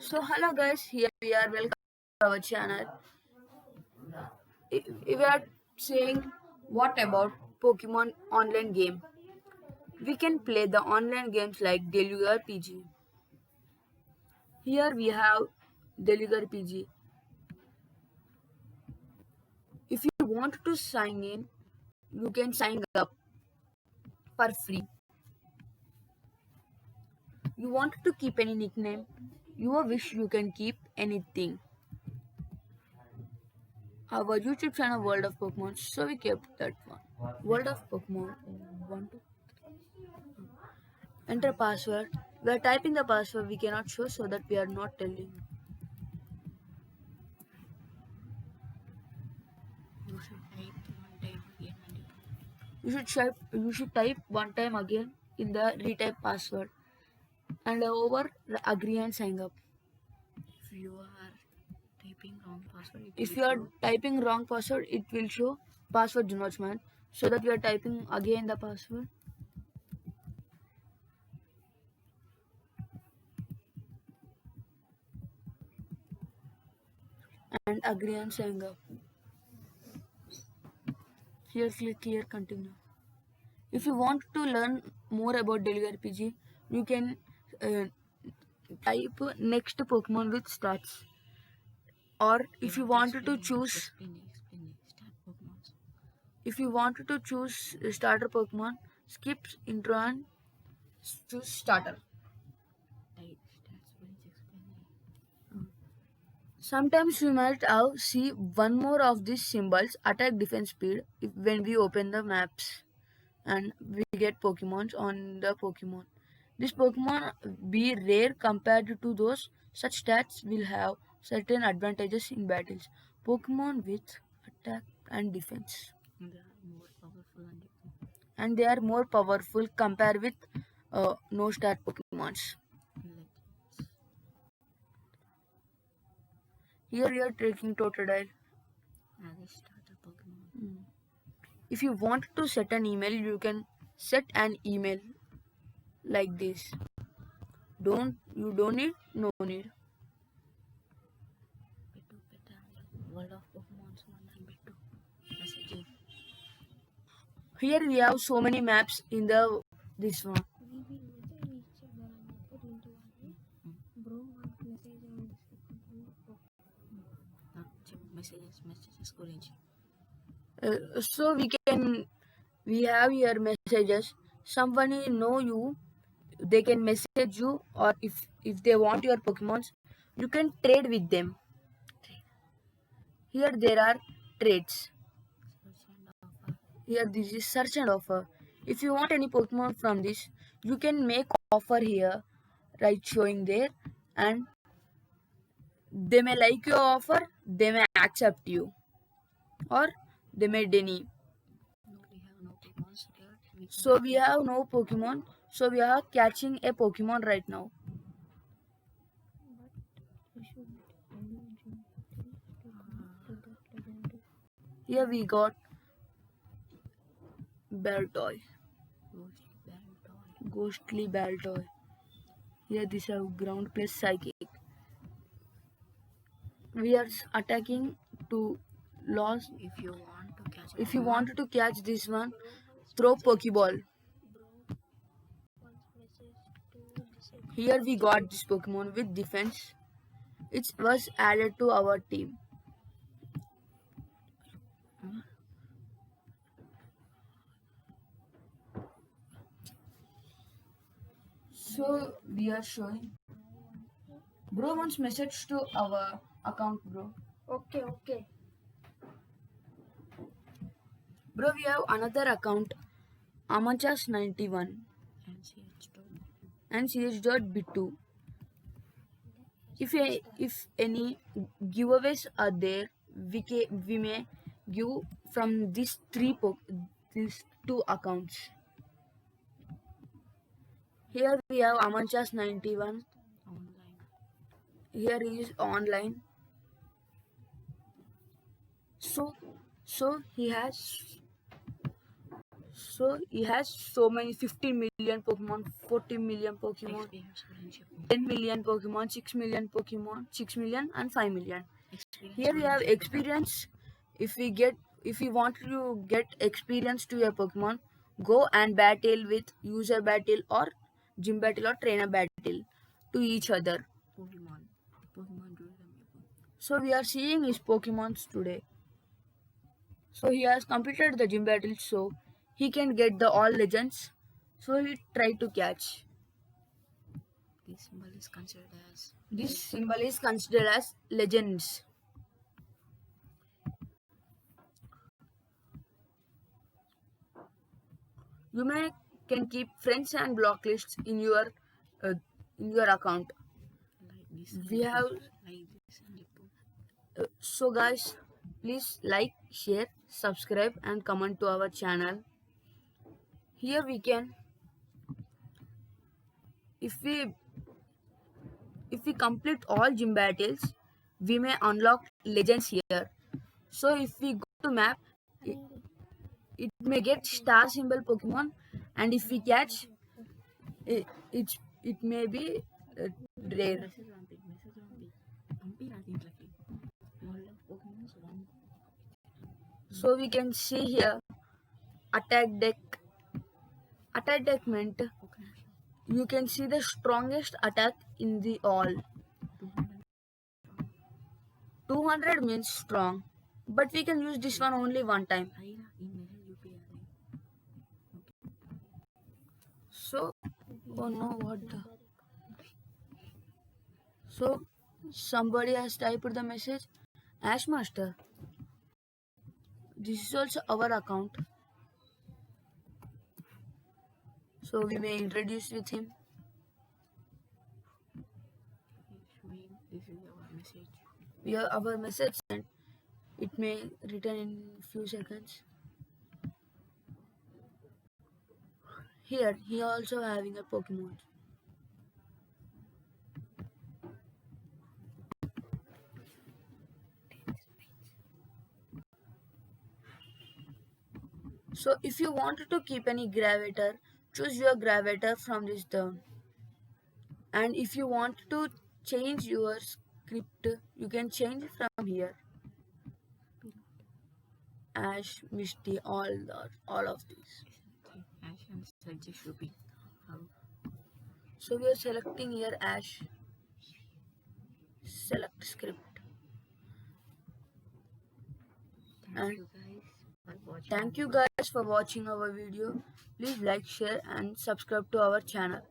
So hello guys, here we are. Welcome to our channel. We are saying what about Pokemon online game? We can play the online games like Deluge RPG. Here we have Deluge RPG. If you want to sign in, you can sign up for free. You want to keep any nickname? Your wish you can keep anything. Our YouTube channel World of Pokemon, so we kept that one. World of Pokemon. One, two. Enter password. We are typing the password we cannot show so that we are not telling. You should type one time again in the retype password and over agree and sign up. If you are typing wrong password, If you are typing wrong password, it will show password do not match. So that we are typing again the password. And agree and sign up. Here click here continue. If you want to learn more about Deluge RPG, you can type next Pokemon with stats. Or if you wanted to choose, start Pokemon. if you wanted to choose starter Pokemon, skip intro and choose starter. Sometimes you might have see one more of these symbols attack defense speed when we open the maps and we get Pokemons on the Pokemon. This Pokemon be rare compared to those. Such stats will have certain advantages in battles. Pokemon with attack and defense. And they are more powerful compared with no stat Pokemons. Here we are taking Totodile. If you want to set an email, you can set an email like this. You don't need, no need. World of Pokemon messaging. Here we have so many maps in the this one. Messages గురించి. So we have your messages. Someone know you, they can message you, or if they want your Pokemons, you can trade with them. Here there are trades. Here this is search and offer. If you want any Pokemon from this, you can make offer here, right, showing there, and they may like your offer, they may accept you, or they may deny. So we have no Pokemon, so we are catching a Pokemon right now. Here we got Baltoy, ghostly Baltoy. Here this have ground plus psychic. We are attacking to loss. If you want to catch this one, throw Pokeball. Here we got this Pokemon with defense. It was added to our team. So we are showing. Bro wants message to our account, bro. Okay. Bro, we have another account, Amachas91 and ch.bit2. If any giveaways are there, we may give from these these two accounts. Here we have Amanchas91. Here is online. So he has So he has so many 50 million Pokemon, 40 million Pokemon, Experience friendship. 10 million Pokemon, 6 million Pokemon, 6 million and 5 million. Experience Here we have friendship. experience. If we want to get experience to your Pokemon, go and battle with user battle or gym battle or trainer battle to each other. Pokemon. Pokemon do them. So we are seeing his Pokemons today. So he has completed the gym battle, so he can get the all legends. So he tried to catch. This symbol is considered as This symbol is considered as legends. You can keep friends and block lists uh, in your account. like this. We have Like this and Lippo. so guys, please like, share, subscribe, and comment to our channel. Here we can, if we if we complete all gym battles, we may unlock legends here. So if we go to map, it may get star symbol Pokemon, and if we catch, it may be rare. Message Rampy. Rampy has interacted. All of Pokemon is one. So we can see here attack deck. Attack deck meant Pokemon. you can see the strongest attack in the all. 200. 200 means strong, but we can use this one only one time. Aira in message UPI. So, oh no, what the? So, somebody has typed the message, Ash Master. This is also our account. So, we may introduce with him. This is our message. We have our message sent. It may return in few seconds. Here, he also having a Pokemon. So if you want to keep any Gravatar, choose your Gravatar from this down. And if you want to change your script, you can change from here. Ash, Misty, all of these. Ash and Surge should be. So we are selecting here Ash. Select script. Thank you guys for watching. Thank you guys for watching our video. Please like, share and subscribe to our channel.